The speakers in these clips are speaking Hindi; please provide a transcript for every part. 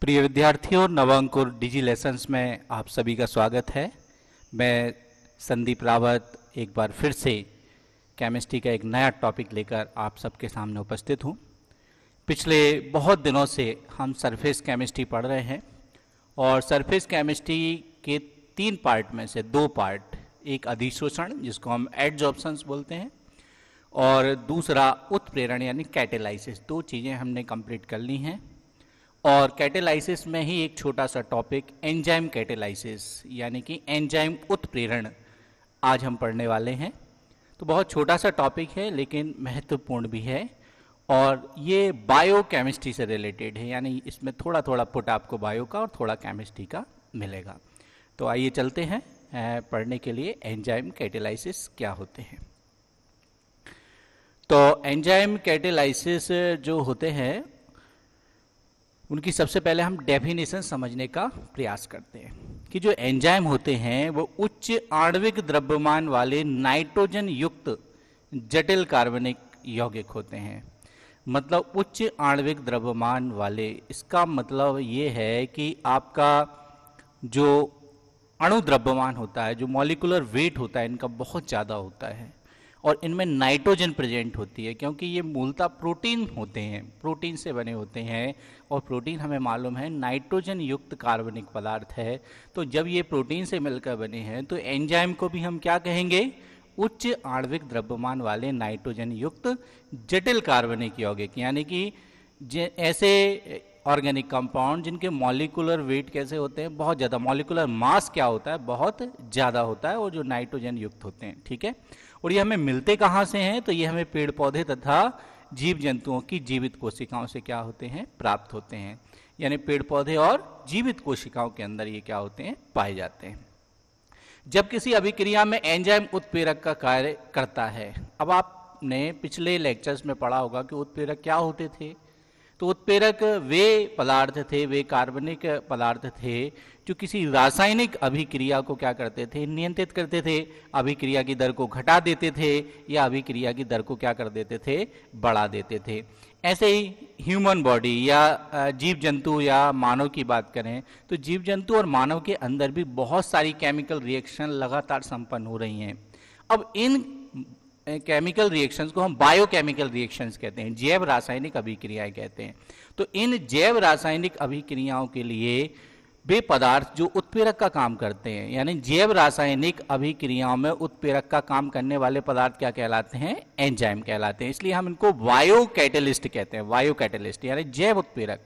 प्रिय विद्यार्थियों, नवांकुर डिजी लेसन्स में आप सभी का स्वागत है। मैं संदीप रावत एक बार फिर से केमिस्ट्री का एक नया टॉपिक लेकर आप सबके सामने उपस्थित हूँ। पिछले बहुत दिनों से हम सरफेस केमिस्ट्री पढ़ रहे हैं और सरफेस केमिस्ट्री के 3 पार्ट में से 2 पार्ट, एक अधिशोषण जिसको हम एडजॉर्प्शंस बोलते हैं और दूसरा उत्प्रेरण यानी कैटेलाइसिस, 2 चीज़ें हमने कंप्लीट कर ली हैं। और कैटेलाइसिस में ही एक छोटा सा टॉपिक एंजाइम कैटेलाइसिस यानी कि एंजाइम उत्प्रेरण आज हम पढ़ने वाले हैं। तो बहुत छोटा सा टॉपिक है लेकिन महत्वपूर्ण भी है और ये बायोकेमिस्ट्री से रिलेटेड है, यानी इसमें थोड़ा थोड़ा पुट आपको बायो का और थोड़ा केमिस्ट्री का मिलेगा। तो आइए चलते हैं पढ़ने के लिए एंजाइम कैटेलाइसिस क्या होते हैं। तो एंजाइम कैटेलाइसिस जो होते हैं उनकी सबसे पहले हम डेफिनेशन समझने का प्रयास करते हैं कि जो एंजाइम होते हैं वो उच्च आणविक द्रव्यमान वाले नाइट्रोजन युक्त जटिल कार्बनिक यौगिक होते हैं। मतलब उच्च आणविक द्रव्यमान वाले, इसका मतलब ये है कि आपका जो अणु द्रव्यमान होता है, जो मॉलिक्यूलर वेट होता है, इनका बहुत ज़्यादा होता है और इनमें नाइट्रोजन प्रेजेंट होती है क्योंकि ये मूलतः प्रोटीन होते हैं, प्रोटीन से बने होते हैं और प्रोटीन हमें मालूम है नाइट्रोजन युक्त कार्बनिक पदार्थ है। तो जब ये प्रोटीन से मिलकर बने हैं तो एंजाइम को भी हम क्या कहेंगे? उच्च आणविक द्रव्यमान वाले नाइट्रोजन युक्त जटिल कार्बनिक यौगिक, यानी कि ऐसे ऑर्गेनिक कंपाउंड जिनके मॉलिक्यूलर वेट कैसे होते हैं, बहुत ज़्यादा, मॉलिक्यूलर मास क्या होता है, बहुत ज़्यादा होता है और जो नाइट्रोजन युक्त होते हैं। ठीक है, और ये हमें मिलते कहाँ से हैं? तो ये हमें पेड़ पौधे तथा जीव जंतुओं की जीवित कोशिकाओं से क्या होते हैं? प्राप्त होते हैं। यानी पेड़ पौधे और जीवित कोशिकाओं के अंदर ये क्या होते हैं? पाए जाते हैं। जब किसी अभिक्रिया में एंजाइम उत्प्रेरक का कार्य करता है, अब आपने पिछले लेक्चर्स में पढ़ा होगा कि उत्प्रेरक क्या होते थे। तो उत्प्रेरक वे पदार्थ थे, वे कार्बनिक पदार्थ थे जो किसी रासायनिक अभिक्रिया को क्या करते थे? नियंत्रित करते थे। अभिक्रिया की दर को घटा देते थे या अभिक्रिया की दर को क्या कर देते थे? बढ़ा देते थे। ऐसे ही ह्यूमन बॉडी या जीव जंतु या मानव की बात करें तो जीव जंतु और मानव के अंदर भी बहुत सारी केमिकल रिएक्शन लगातार संपन्न हो रही हैं। अब इन केमिकल रिएक्शंस को हम बायोकेमिकल रिएक्शंस कहते हैं, जैव रासायनिक अभिक्रियाएं कहते हैं। तो इन जैव रासायनिक अभिक्रियाओं के लिए वे पदार्थ जो उत्प्रेरक का काम करते हैं, यानी जैव रासायनिक अभिक्रियाओं में उत्प्रेरक का काम करने वाले पदार्थ क्या कहलाते हैं? एंजाइम कहलाते हैं। इसलिए हम इनको बायो कैटेलिस्ट कहते हैं। बायो कैटेलिस्ट यानी जैव उत्प्रेरक,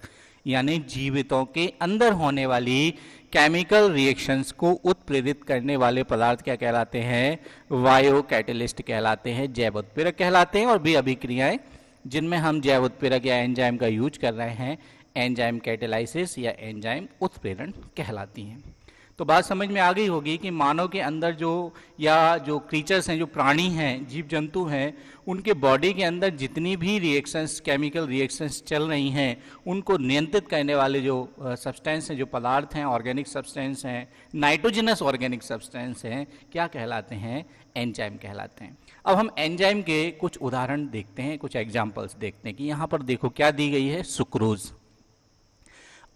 यानी जीवितों के अंदर होने वाली केमिकल रिएक्शंस को उत्प्रेरित करने वाले पदार्थ क्या कहलाते हैं? बायो कैटेलिस्ट कहलाते हैं, जैव उत्प्रेरक कहलाते हैं। और भी अभिक्रियाएं जिनमें हम जैव उत्प्रेरक या एंजाइम का यूज कर रहे हैं एंजाइम कैटेलाइसिस या एंजाइम उत्प्रेरण कहलाती हैं। तो बात समझ में आ गई होगी कि मानव के अंदर जो क्रीचर्स हैं, जो प्राणी हैं, जीव जंतु हैं, उनके बॉडी के अंदर जितनी भी रिएक्शंस, केमिकल रिएक्शंस चल रही हैं, उनको नियंत्रित करने वाले जो सब्सटेंस हैं, जो पदार्थ हैं, ऑर्गेनिक सब्सटेंस हैं, नाइट्रोजनस ऑर्गेनिक सब्सटेंस हैं, क्या कहलाते हैं? एंजाइम कहलाते हैं। अब हम एंजाइम के कुछ उदाहरण देखते हैं, कुछ एग्जाम्पल्स देखते हैं कि यहाँ पर देखो क्या दी गई है? सुक्रोज।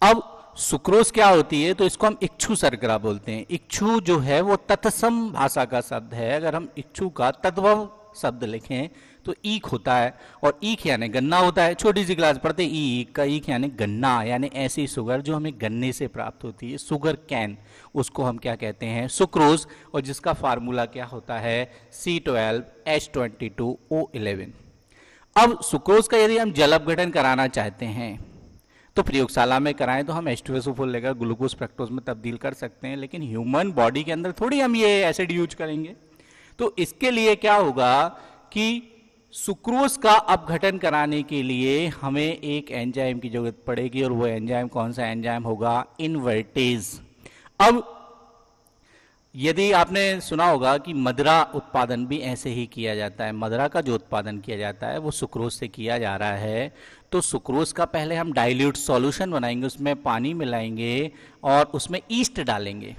अब सुक्रोज क्या होती है? तो इसको हम इक्षु शर्करा बोलते हैं। इक्षु जो है वो तत्सम भाषा का शब्द है। अगर हम इक्षु का तद्भव शब्द लिखें तो ईख होता है और ईख यानी गन्ना होता है। छोटी सी क्लास पढ़ते ईख का, ईख यानी गन्ना, यानी ऐसी शुगर जो हमें गन्ने से प्राप्त होती है, शुगर कैन, उसको हम क्या कहते हैं? सुक्रोज। और जिसका फार्मूला क्या होता है? C12H22O11। अब सुक्रोज का यदि हम जल अपघटन कराना चाहते हैं तो प्रयोगशाला में कराएं तो हम H2SO4 लेकर ग्लूकोज फ्रक्टोज में तब्दील कर सकते हैं, लेकिन ह्यूमन बॉडी के अंदर थोड़ी हम ये एसिड यूज करेंगे। तो इसके लिए क्या होगा कि सुक्रोज का अपघटन कराने के लिए हमें एक एंजाइम की जरूरत पड़ेगी और वो एंजाइम कौन सा एंजाइम होगा? इनवर्टेज। अब यदि आपने सुना होगा कि मदिरा उत्पादन भी ऐसे ही किया जाता है, मदिरा का जो उत्पादन किया जाता है वो सुक्रोज से किया जा रहा है। तो सुक्रोज का पहले हम डाइल्यूट सॉल्यूशन बनाएंगे, उसमें पानी मिलाएंगे और उसमें ईस्ट डालेंगे।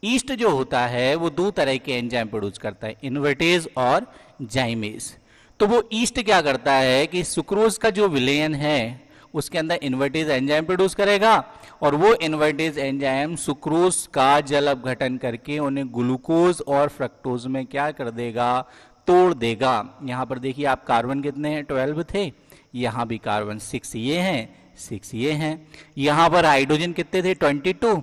ईस्ट जो होता है वो 2 तरह के एंजाइम प्रोड्यूस करता है, इन्वर्टेज और जाइमेज। तो वो ईस्ट क्या करता है कि सुक्रोज का जो विलयन है उसके अंदर इन्वर्टेज एंजाइम प्रोड्यूस करेगा और वो इन्वर्टेज एंजाइम सुक्रोज का जल अपघटन करके उन्हें ग्लूकोज और फ्रक्टोज में क्या कर देगा, तोड़ देगा। यहां पर देखिए आप कार्बन कितने हैं, 12 थे, यहां भी कार्बन 6 ये हैं, 6 ये हैं, यहां पर हाइड्रोजन कितने थे, 22,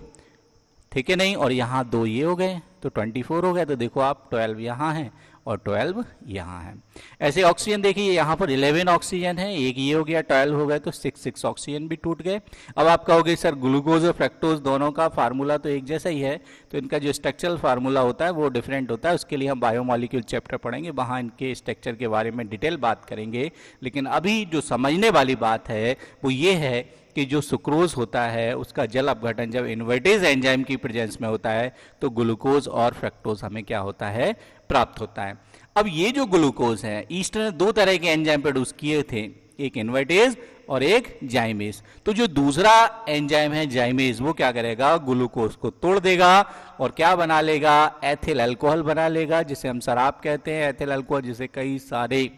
ठीक है नहीं, और यहां 2 ये हो गए तो 24 हो गए। तो देखो आप 12 यहां है और 12 यहां है। ऐसे ऑक्सीजन देखिए यहां पर 11 ऑक्सीजन है, एक ये हो गया, 12 हो गए तो 6 ऑक्सीजन भी टूट गए। अब आप कहोगे सर ग्लूकोज और फ्रक्टोज दोनों का फार्मूला तो एक जैसा ही है, तो इनका जो स्ट्रक्चरल फार्मूला होता है वो डिफरेंट होता है। उसके लिए हम बायोमॉलिक्यूल चैप्टर पढ़ेंगे, वहां इनके स्ट्रक्चर के बारे में डिटेल बात करेंगे। लेकिन अभी जो समझने वाली बात है वो ये है कि जो सुक्रोज होता है उसका जल अपघटन जब इन्वर्टेज एंजाइम की प्रेजेंस में होता है तो ग्लूकोज और फ्रक्टोज हमें क्या होता है, प्राप्त होता है। अब ये जो ग्लूकोज है, ईस्ट ने 2 तरह के एंजाइम प्रोड्यूस किए थे, एक इन्वर्टेज और एक जाइमेज। तो जो दूसरा एंजाइम है जाइमेज, वो क्या करेगा, ग्लूकोज को तोड़ देगा और क्या बना लेगा, एथिल अल्कोहल बना लेगा, जिसे हम शराब कहते हैं, एथिल अल्कोहल, जिसे कई सारे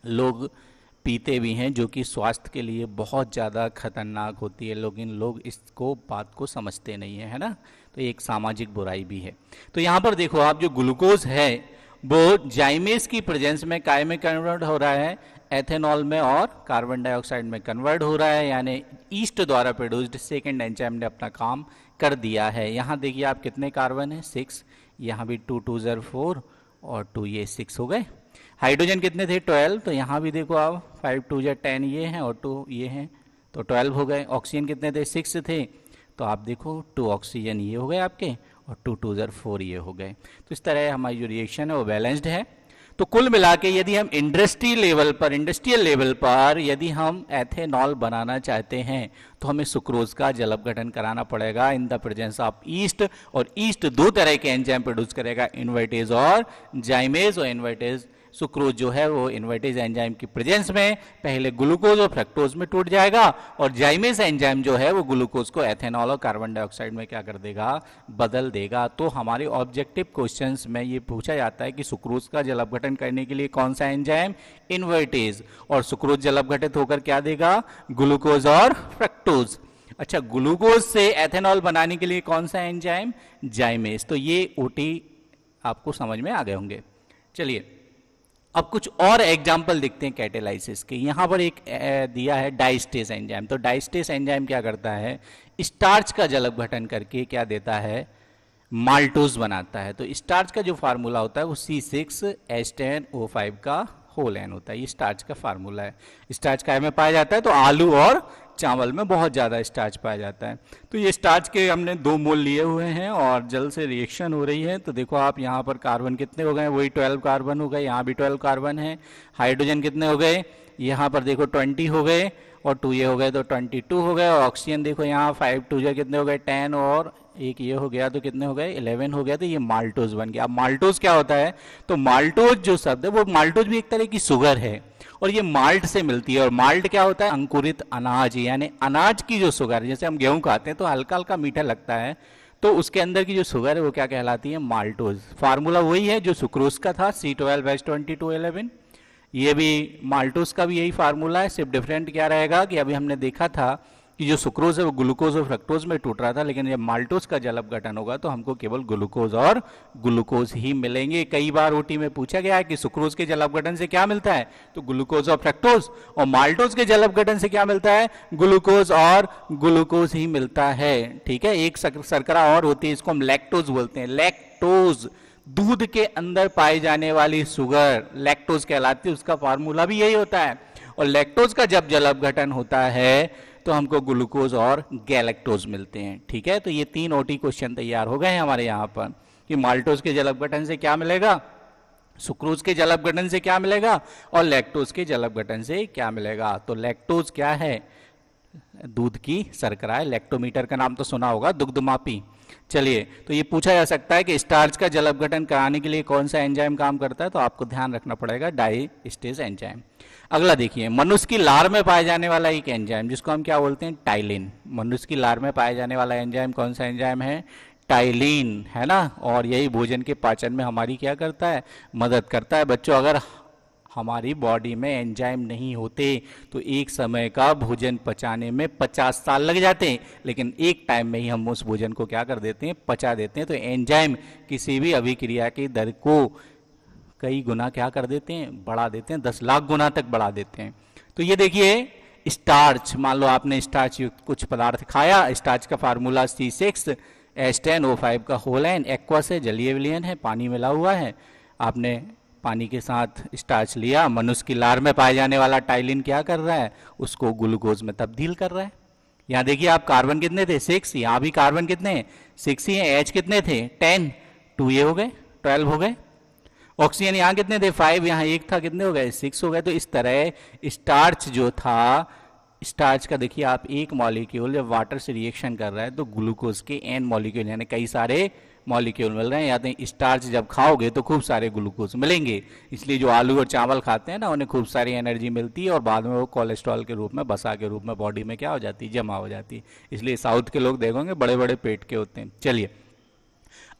लोग पीते भी हैं, जो कि स्वास्थ्य के लिए बहुत ज़्यादा खतरनाक होती है, लेकिन लोग इसको बात को समझते नहीं है, है ना। तो एक सामाजिक बुराई भी है। तो यहाँ पर देखो आप, जो ग्लूकोज है वो जाइमेज की प्रेजेंस में काय में कन्वर्ट हो रहा है, एथेनॉल में और कार्बन डाइऑक्साइड में कन्वर्ट हो रहा है, यानी ईस्ट द्वारा प्रोड्यूस्ड सेकेंड एंजाइम ने अपना काम कर दिया है। यहाँ देखिए आप कितने कार्बन है, 6, यहाँ भी 2 2 0 4 और 2 ये 6 हो गए। हाइड्रोजन कितने थे, 12, तो यहाँ भी देखो आप 5 2 10 ये हैं और 2 ये हैं तो 12 हो गए। ऑक्सीजन कितने थे, 6 थे, तो आप देखो 2 ऑक्सीजन ये हो गए आपके और 2 2 4 ये हो गए। तो इस तरह हमारी जो रिएक्शन है वो बैलेंस्ड है। तो कुल मिला के यदि हम इंडस्ट्रियल लेवल पर यदि हम एथेनॉल बनाना चाहते हैं तो हमें सुक्रोज का जल अपघटन कराना पड़ेगा in the presence of east. और ईस्ट 2 तरह के एंजाइम प्रोड्यूस करेगा, इन्वर्टेज और जाइमेज। और इन्वर्टेज सुक्रोज जो है वो इन्वर्टेज एंजाइम की प्रेजेंस में पहले ग्लूकोज और फ्रक्टोज में टूट जाएगा और जाइमेज एंजाइम जो है वो ग्लूकोज को एथेनॉल और कार्बन डाइऑक्साइड में क्या कर देगा, बदल देगा। तो हमारे ऑब्जेक्टिव क्वेश्चंस में ये पूछा जाता है कि सुक्रोज का जल अपघटन करने के लिए कौन सा एंजाइम, इन्वर्टेज, और सुक्रोज जल अपघटित होकर क्या देगा, ग्लूकोज और फ्रक्टोज। अच्छा, ग्लूकोज से एथेनॉल बनाने के लिए कौन सा एंजाइम, जाइमेज। तो ये ओटी आपको समझ में आ गए होंगे। चलिए अब कुछ और एग्जाम्पल देखते हैं कैटेलाइसिस के। यहां पर एक दिया है डाइस्टेस एंजाइम। तो डाइस्टेस एंजाइम क्या करता है, स्टार्च का जल अपघटन करके क्या देता है, माल्टोज बनाता है। तो स्टार्च का जो फार्मूला होता है वो C6H10O5 का होल एन होता है। ये स्टार्च का फार्मूला है। स्टार्च काय में पाया जाता है, तो आलू और चावल में बहुत ज़्यादा स्टार्च पाया जाता है। तो ये स्टार्च के हमने 2 मोल लिए हुए हैं और जल से रिएक्शन हो रही है। तो देखो आप यहाँ पर कार्बन कितने हो गए, वही 12 कार्बन हो गए, यहाँ भी 12 कार्बन है। हाइड्रोजन कितने हो गए, यहाँ पर देखो 20 हो गए और 2 ये हो गए तो 22 हो गए। और ऑक्सीजन देखो यहाँ 5 2 कितने हो गए, 10 और एक ये हो गया तो कितने हो गए, 11 हो गया। तो ये माल्टोज बन गया। अब माल्टोज क्या होता है, तो माल्टोज जो शब्द है वो, माल्टोज भी एक तरह की शुगर है और ये माल्ट से मिलती है। और माल्ट क्या होता है, अंकुरित अनाज, यानी अनाज की जो शुगर है, जैसे हम गेहूं खाते हैं तो हल्का हल्का मीठा लगता है, तो उसके अंदर की जो शुगर है वो क्या कहलाती है, माल्टोज। फार्मूला वही है जो सुक्रोज का था, C12H2211। ये भी माल्टोज का भी यही फार्मूला है, सिर्फ डिफरेंट क्या रहेगा कि अभी हमने देखा था कि जो सुक्रोज है वो ग्लूकोज और फ्रक्टोज में टूट रहा था, लेकिन जब माल्टोज का जल अपघटन होगा तो हमको केवल ग्लूकोज और ग्लूकोज ही मिलेंगे। कई बार ओटी में पूछा गया है कि सुक्रोज के जल अपघटन से क्या मिलता है, तो ग्लूकोज और फ्रक्टोज, और माल्टोज के जल अपघटन से क्या मिलता है, ग्लूकोज और ग्लूकोज ही मिलता है। ठीक है, एक शर्करा और होती है, इसको हम लैक्टोज बोलते हैं। लैक्टोज दूध के अंदर पाई जाने वाली शुगर लैक्टोज कहलाती है, उसका फार्मूला भी यही होता है। और लैक्टोज का जब जल अपघटन होता है तो हमको ग्लूकोज और गैलेक्टोज मिलते हैं। ठीक है, तो ये 3 ओटी क्वेश्चन तैयार हो गए हैं हमारे यहाँ पर कि माल्टोज के जल अपघटन से क्या मिलेगा, सुक्रोज के जल अपघटन से क्या मिलेगा और लैक्टोज के जल अपघटन से क्या मिलेगा। तो लैक्टोज क्या है, दूध की शर्करा है। लैक्टोमीटर का नाम तो सुना होगा, दुग्धमापी। चलिए, तो ये पूछा जा सकता है कि स्टार्च का जल अपघटन कराने के लिए कौन सा एंजाइम काम करता है, तो आपको ध्यान रखना पड़ेगा डाइस्टेज एंजाइम। अगला देखिए, मनुष्य की लार में पाया जाने वाला एक एंजाइम जिसको हम क्या बोलते हैं, टाइलिन। मनुष्य की लार में पाया जाने वाला एंजाइम कौन सा एंजाइम है, टाइलिन, है ना। और यही भोजन के पाचन में हमारी क्या करता है, मदद करता है। बच्चों, अगर हमारी बॉडी में एंजाइम नहीं होते तो एक समय का भोजन पचाने में 50 साल लग जाते हैं, लेकिन एक टाइम में ही हम उस भोजन को क्या कर देते हैं, पचा देते हैं। तो एंजाइम किसी भी अभिक्रिया की दर को कई गुना क्या कर देते हैं, बढ़ा देते हैं, 10 लाख गुना तक बढ़ा देते हैं। तो ये देखिए स्टार्च, मान लो आपने स्टार्च युक्त कुछ पदार्थ खाया, स्टार्च का फार्मूला C6H10O5 का होल है, एक्वस है, जलीय विलयन है, पानी मिला हुआ है। आपने पानी के साथ स्टार्च लिया, मनुष्य की लार में पाए जाने वाला टाइलिन क्या कर रहा है, उसको ग्लूकोज में तब्दील कर रहा है। यहाँ देखिए आप कार्बन कितने थे 6, यहाँ भी कार्बन कितने 6 ही है, H कितने थे 10, 2 ये हो गए 12 हो गए। ऑक्सीजन यहाँ कितने थे 5, यहाँ 1 था, कितने हो गए 6 हो गए। तो इस तरह स्टार्च जो था, स्टार्च का देखिए आप एक मॉलिक्यूल जब वाटर से रिएक्शन कर रहा है तो ग्लूकोज के n मॉलिक्यूल यानी कई सारे मॉलिक्यूल मिल रहे हैं। या तो स्टार्च जब खाओगे तो खूब सारे ग्लूकोज मिलेंगे, इसलिए जो आलू और चावल खाते हैं ना उन्हें खूब सारी एनर्जी मिलती है और बाद में वो कोलेस्ट्रॉल के रूप में, बसा के रूप में बॉडी में क्या हो जाती है, जमा हो जाती है। इसलिए साउथ के लोग देखोगे बड़े बड़े पेट के होते हैं। चलिए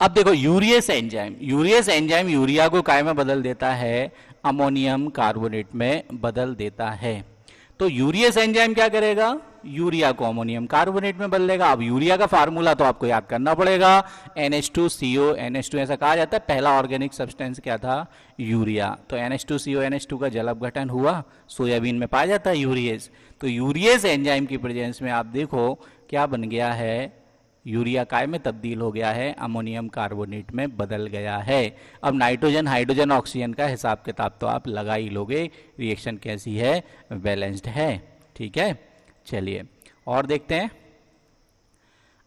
अब देखो urease enzyme, urease enzyme urea को काय में बदल देता है, अमोनियम कार्बोनेट में बदल देता है। तो यूरियस एंजाइम क्या करेगा, यूरिया को अमोनियम कार्बोनेट में बदलेगा। अब यूरिया का फार्मूला तो आपको याद करना पड़ेगा, NH2CO NH2 ऐसा कहा जाता है। पहला ऑर्गेनिक सब्सटेंस क्या था, यूरिया। तो NH2CO NH2 का जल अपघटन हुआ, सोयाबीन में पाया जाता है यूरियस। तो यूरियस एंजाइम की प्रेजेंस में आप देखो क्या बन गया है, यूरिया काय में तब्दील हो गया है, अमोनियम कार्बोनेट में बदल गया है। अब नाइट्रोजन, हाइड्रोजन, ऑक्सीजन का हिसाब किताब तो आप लगा ही लोगे, रिएक्शन कैसी है, बैलेंस्ड है। ठीक है, चलिए और देखते हैं।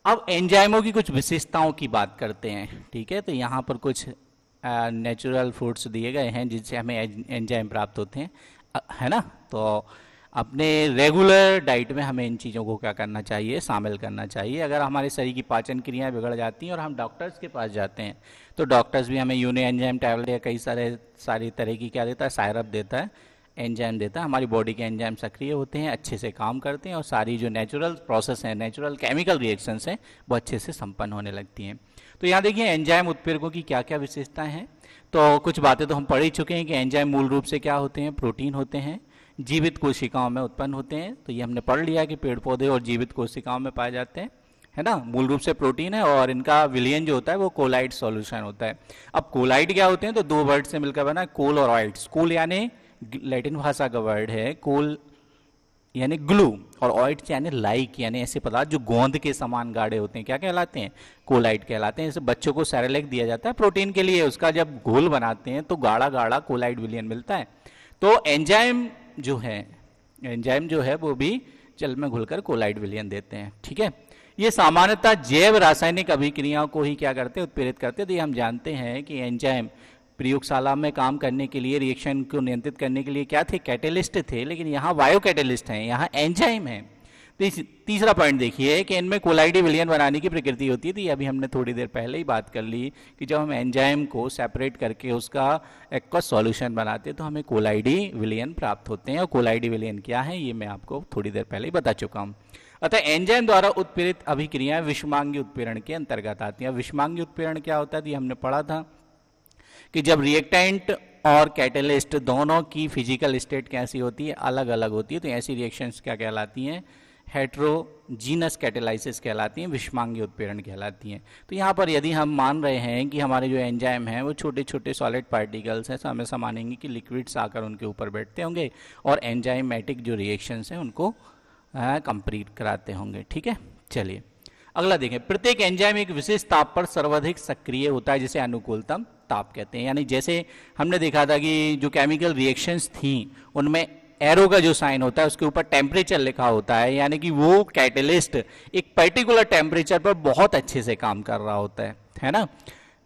अब एंजाइमों की कुछ विशेषताओं की बात करते हैं। ठीक है, तो यहाँ पर कुछ नेचुरल फूड्स दिए गए हैं जिनसे हमें एंजाइम प्राप्त होते हैं, है ना। तो अपने रेगुलर डाइट में हमें इन चीज़ों को क्या करना चाहिए, शामिल करना चाहिए। अगर हमारे शरीर की पाचन क्रियाएं बिगड़ जाती हैं और हम डॉक्टर्स के पास जाते हैं तो डॉक्टर्स भी हमें यूनि एंजाइम टैबलेट या कई सारी तरह की क्या देता है, सायरप देता है, एंजाइम देता है। हमारी बॉडी के एंजाइम सक्रिय होते हैं, अच्छे से काम करते हैं और सारी जो नेचुरल प्रोसेस हैं, नेचुरल केमिकल रिएक्शंस हैं, वो अच्छे से संपन्न होने लगती हैं। तो यहाँ देखिए एंजाइम उत्प्रेरकों की क्या क्या विशेषताएं हैं। तो कुछ बातें तो हम पढ़ ही चुके हैं कि एंजाइम मूल रूप से क्या होते हैं, प्रोटीन होते हैं, जीवित कोशिकाओं में उत्पन्न होते हैं। तो ये हमने पढ़ लिया कि पेड़ पौधे और जीवित कोशिकाओं में पाए जाते हैं, है ना। मूल रूप से प्रोटीन है और इनका विलयन जो होता है वो कोलाइड सॉल्यूशन होता है। अब कोलाइड क्या होते हैं, तो दो वर्ड से मिलकर बना है, कोल और ऑइड्स। कोल यानी लैटिन भाषा का वर्ड है, कोल यानी ग्लू, और ऑइड्स यानी लाइक, यानी ऐसे पदार्थ जो गोंद के समान गाढ़े होते हैं, क्या कहलाते हैं, कोलाइड कहलाते हैं। जैसे बच्चों को सेरेलैक दिया जाता है प्रोटीन के लिए, उसका जब घोल बनाते हैं तो गाढ़ा गाढ़ा कोलाइड विलयन मिलता है। तो एंजाइम जो है वो भी जल में घुलकर कोलाइड विलयन देते हैं। ठीक है, ये सामान्यतः जैव रासायनिक अभिक्रियाओं को ही क्या करते हैं, उत्प्रेरित करते हैं। तो ये हम जानते हैं कि एंजाइम प्रयोगशाला में काम करने के लिए, रिएक्शन को नियंत्रित करने के लिए क्या थे, कैटेलिस्ट थे, लेकिन यहाँ बायो कैटेलिस्ट हैं, यहाँ एंजाइम है। तो तीसरा पॉइंट देखिए कि इनमें कोलाइडी विलयन बनाने की प्रकृति होती है। तो ये अभी हमने थोड़ी देर पहले ही बात कर ली कि जब हम एंजाइम को सेपरेट करके उसका एक्वस सॉल्यूशन बनाते हैं तो हमें कोलाइडी विलयन प्राप्त होते हैं। और कोलाइडी विलयन क्या है ये मैं आपको थोड़ी देर पहले ही बता चुका हूँ। अतः एंजाइम द्वारा उत्प्रेरित अभिक्रियाएं विषमांगी उत्प्रेरण के अंतर्गत आती हैं। विषमांगी उत्प्रेरण क्या होता है, ये हमने पढ़ा था कि जब रिएक्टेंट और कैटेलिस्ट दोनों की फिजिकल स्टेट कैसी होती है, अलग अलग होती है। तो ऐसी रिएक्शंस क्या कहलाती हैं, हेट्रोजीनस कैटेलाइसिस कहलाती हैं, विषमांगी उत्प्रेरण कहलाती हैं। तो यहाँ पर यदि हम मान रहे हैं कि हमारे जो एंजाइम हैं वो छोटे छोटे सॉलिड पार्टिकल्स हैं, तो हमें मानेंगे कि लिक्विड्स आकर उनके ऊपर बैठते होंगे और एंजाइमेटिक जो रिएक्शंस हैं उनको कंप्लीट कराते होंगे। ठीक है, चलिए अगला देखें। प्रत्येक एंजाइम एक विशेष ताप पर सर्वाधिक सक्रिय होता है, जिसे अनुकूलतम ताप कहते हैं। यानी जैसे हमने देखा था कि जो केमिकल रिएक्शंस थी उनमें एरो का जो साइन होता है उसके ऊपर टेम्परेचर लिखा होता है, यानी कि वो कैटेलिस्ट एक पर्टिकुलर टेम्परेचर पर बहुत अच्छे से काम कर रहा होता है ना।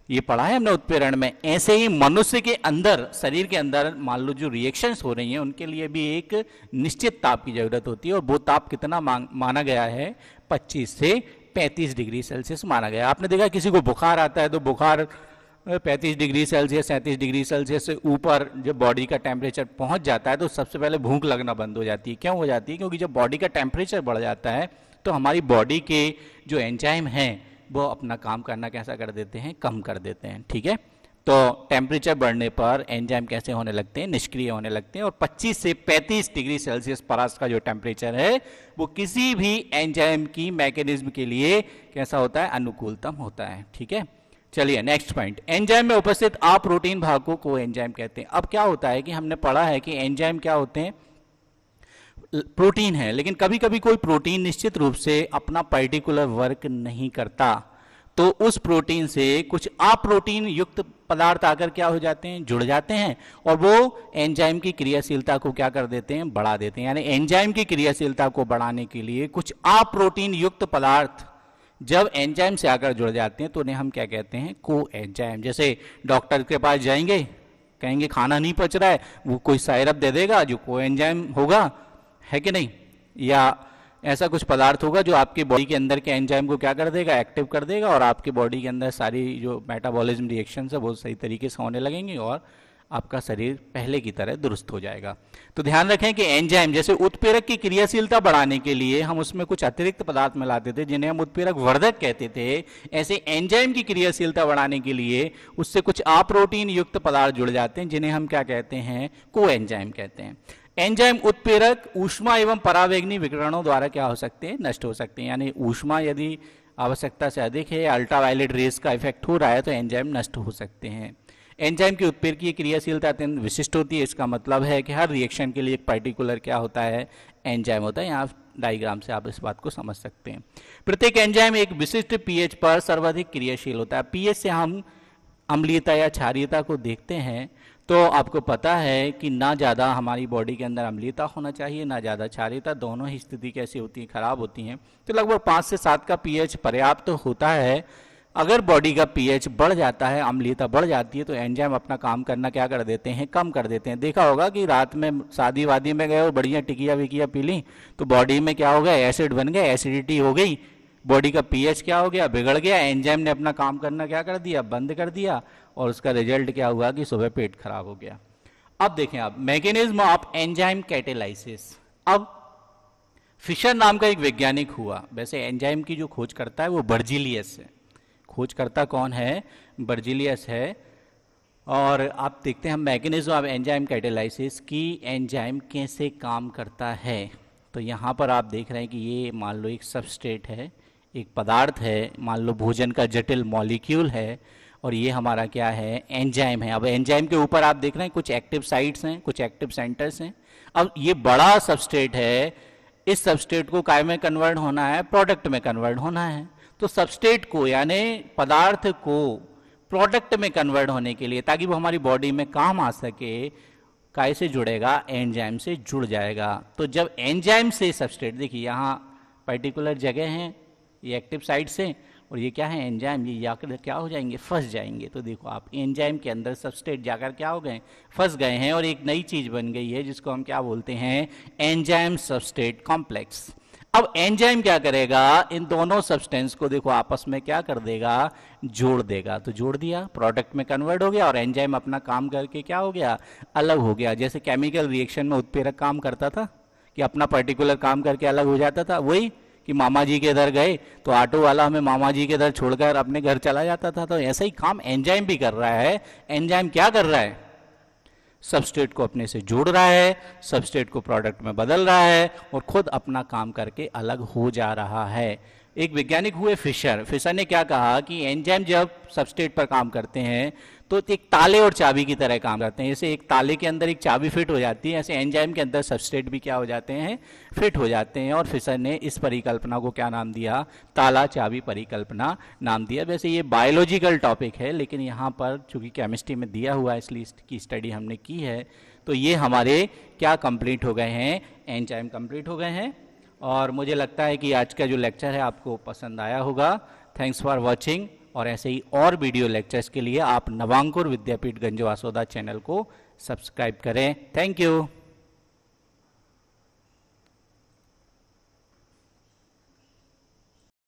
ये पढ़ा है हमने उत्प्रेरण में। ऐसे ही मनुष्य के अंदर, शरीर के अंदर मान लो जो रिएक्शंस हो रही हैं उनके लिए भी एक निश्चित ताप की जरूरत होती है, और वो ताप कितना माना गया है, 25 से 35 डिग्री सेल्सियस माना गया। आपने देखा किसी को बुखार आता है तो बुखार 35 डिग्री सेल्सियस 37 डिग्री सेल्सियस से ऊपर जब बॉडी का टेम्परेचर पहुंच जाता है तो सबसे पहले भूख लगना बंद हो जाती है। क्यों हो जाती है, क्योंकि जब बॉडी का टेम्परेचर बढ़ जाता है तो हमारी बॉडी के जो एंजाइम हैं वो अपना काम करना कैसा कर देते हैं, कम कर देते हैं। ठीक है, तो टेम्परेचर बढ़ने पर एंजाइम कैसे होने लगते हैं, निष्क्रिय होने लगते हैं। और 25 से 35 डिग्री सेल्सियस परस का जो टेम्परेचर है वो किसी भी एंजाइम की मैकेनिज्म के लिए कैसा होता है, अनुकूलतम होता है। ठीक है, चलिए नेक्स्ट पॉइंट, एंजाइम में उपस्थित अप्रोटीन भाग को कोएंजाइम कहते हैं। अब क्या होता है कि हमने पढ़ा है कि एंजाइम क्या होते हैं, प्रोटीन है, लेकिन कभी कभी कोई प्रोटीन निश्चित रूप से अपना पर्टिकुलर वर्क नहीं करता, तो उस प्रोटीन से कुछ अप्रोटीन युक्त पदार्थ आकर क्या हो जाते हैं, जुड़ जाते हैं, और वो एंजाइम की क्रियाशीलता को क्या कर देते हैं, बढ़ा देते हैं। यानी एंजाइम की क्रियाशीलता को बढ़ाने के लिए कुछ अप्रोटीन युक्त पदार्थ जब एंजाइम से आकर जुड़ जाते हैं तो उन्हें हम क्या कहते हैं, को एंजाइम। जैसे डॉक्टर के पास जाएंगे, कहेंगे खाना नहीं पच रहा है, वो कोई साइरप दे देगा जो को एंजाइम होगा, है कि नहीं, या ऐसा कुछ पदार्थ होगा जो आपकी बॉडी के अंदर के एंजाइम को क्या कर देगा, एक्टिव कर देगा, और आपकी बॉडी के अंदर सारी जो मेटाबॉलिज्म रिएक्शन है वो सही तरीके से होने लगेंगे और आपका शरीर पहले की तरह दुरुस्त हो जाएगा। तो ध्यान रखें कि एंजाइम जैसे उत्प्रेरक की क्रियाशीलता बढ़ाने के लिए हम उसमें कुछ अतिरिक्त पदार्थ मिलाते थे जिन्हें हम उत्प्रेरक वर्धक कहते थे, ऐसे एंजाइम की क्रियाशीलता बढ़ाने के लिए उससे कुछ अप्रोटीन युक्त पदार्थ जुड़ जाते हैं जिन्हें हम क्या कहते हैं, कोएंजाइम कहते हैं। एंजाइम उत्प्रेरक ऊष्मा एवं परावैंगनी विकिरणों द्वारा क्या हो सकते हैं, नष्ट हो सकते हैं। यानी ऊष्मा यदि आवश्यकता से अधिक है, अल्ट्रावायलेट रेस का इफेक्ट हो रहा है तो एंजाइम नष्ट हो सकते हैं। एंजाइम की उत्प्रेरकीय क्रियाशीलता अत्यंत विशिष्ट होती है। इसका मतलब है कि हर रिएक्शन के लिए एक पर्टिकुलर क्या होता है, एंजाइम होता है। यहाँ डायग्राम से आप इस बात को समझ सकते हैं। प्रत्येक एंजाइम एक विशिष्ट पीएच पर सर्वाधिक क्रियाशील होता है। पीएच से हम अम्लीयता या क्षारीयता को देखते हैं, तो आपको पता है कि ना ज़्यादा हमारी बॉडी के अंदर अम्लीयता होना चाहिए, ना ज़्यादा क्षारीयता, दोनों ही स्थिति कैसी होती है, खराब होती हैं। तो लगभग 5 से 7 का पीएच पर्याप्त तो होता है। अगर बॉडी का पीएच बढ़ जाता है, अम्लीयता बढ़ जाती है, तो एंजाइम अपना काम करना क्या कर देते हैं, कम कर देते हैं। देखा होगा कि रात में शादी वादी में गए और बढ़िया टिकिया विकिया पी ली तो बॉडी में क्या हो गया, एसिड बन गया, एसिडिटी हो गई, बॉडी का पीएच क्या हो गया, बिगड़ गया, एंजाइम ने अपना काम करना क्या कर दिया, बंद कर दिया, और उसका रिजल्ट क्या हुआ कि सुबह पेट खराब हो गया। अब देखें आप, मैकेनिज्म ऑफ एंजाइम कैटेलाइसिस। अब फिशर नाम का एक वैज्ञानिक हुआ। वैसे एंजाइम की जो खोज करता है वो बर्जीलियस है। खोजकर्ता कौन है, बर्जीलियस है। और आप देखते हैं हम मैकेनिज्म ऑफ एंजाइम कैटेलाइसिस की एंजाइम कैसे काम करता है। तो यहाँ पर आप देख रहे हैं कि ये मान लो एक सबस्ट्रेट है, एक पदार्थ है, मान लो भोजन का जटिल मॉलिक्यूल है, और ये हमारा क्या है, एंजाइम है। अब एंजाइम के ऊपर आप देख रहे हैं कुछ एक्टिव साइट्स हैं, कुछ एक्टिव सेंटर्स हैं। अब ये बड़ा सबस्ट्रेट है, इस सबस्ट्रेट को काय में कन्वर्ट होना है, प्रोडक्ट में कन्वर्ट होना है। तो सबस्ट्रेट को यानी पदार्थ को प्रोडक्ट में कन्वर्ट होने के लिए, ताकि वो हमारी बॉडी में काम आ सके, काय से जुड़ेगा, एंजाइम से जुड़ जाएगा। तो जब एंजाइम से सबस्ट्रेट, देखिए यहाँ पर्टिकुलर जगह है, ये एक्टिव साइट्स हैं, और ये क्या है, एंजाइम, ये जाकर क्या हो जाएंगे, फंस जाएंगे। तो देखो आप, एंजाइम के अंदर सबस्ट्रेट जाकर क्या हो गए, फंस गए हैं, और एक नई चीज बन गई है जिसको हम क्या बोलते हैं, एंजाइम सबस्ट्रेट कॉम्प्लेक्स। अब एंजाइम क्या करेगा, इन दोनों सब्सटेंस को देखो आपस में क्या कर देगा, जोड़ देगा। तो जोड़ दिया, प्रोडक्ट में कन्वर्ट हो गया, और एंजाइम अपना काम करके क्या हो गया, अलग हो गया। जैसे केमिकल रिएक्शन में उत्प्रेरक काम करता था कि अपना पर्टिकुलर काम करके अलग हो जाता था, वही कि मामा जी के इधर गए तो ऑटो वाला हमें मामा जी के इधर छोड़कर अपने घर चला जाता था। तो ऐसा ही काम एंजाइम भी कर रहा है। एंजाइम क्या कर रहा है, सबस्ट्रेट को अपने से जोड़ रहा है, सबस्ट्रेट को प्रोडक्ट में बदल रहा है, और खुद अपना काम करके अलग हो जा रहा है। एक वैज्ञानिक हुए फिशर। फिशर ने क्या कहा कि एंजाइम जब सबस्ट्रेट पर काम करते हैं तो एक ताले और चाबी की तरह काम करते हैं। जैसे एक ताले के अंदर एक चाबी फिट हो जाती है, ऐसे एंजाइम के अंदर सबस्ट्रेट भी क्या हो जाते हैं, फिट हो जाते हैं। और फिशर ने इस परिकल्पना को क्या नाम दिया, ताला चाबी परिकल्पना नाम दिया। वैसे ये बायोलॉजिकल टॉपिक है, लेकिन यहाँ पर चूंकि केमिस्ट्री में दिया हुआ है इसलिए इसकी स्टडी हमने की है। तो ये हमारे क्या कंप्लीट हो गए हैं, एंजाइम कंप्लीट हो गए हैं। और मुझे लगता है कि आज का जो लेक्चर है आपको पसंद आया होगा। Thanks for watching. और ऐसे ही और वीडियो लेक्चर्स के लिए आप नवांकुर विद्यापीठ गंजवासोदा चैनल को सब्सक्राइब करें। Thank you.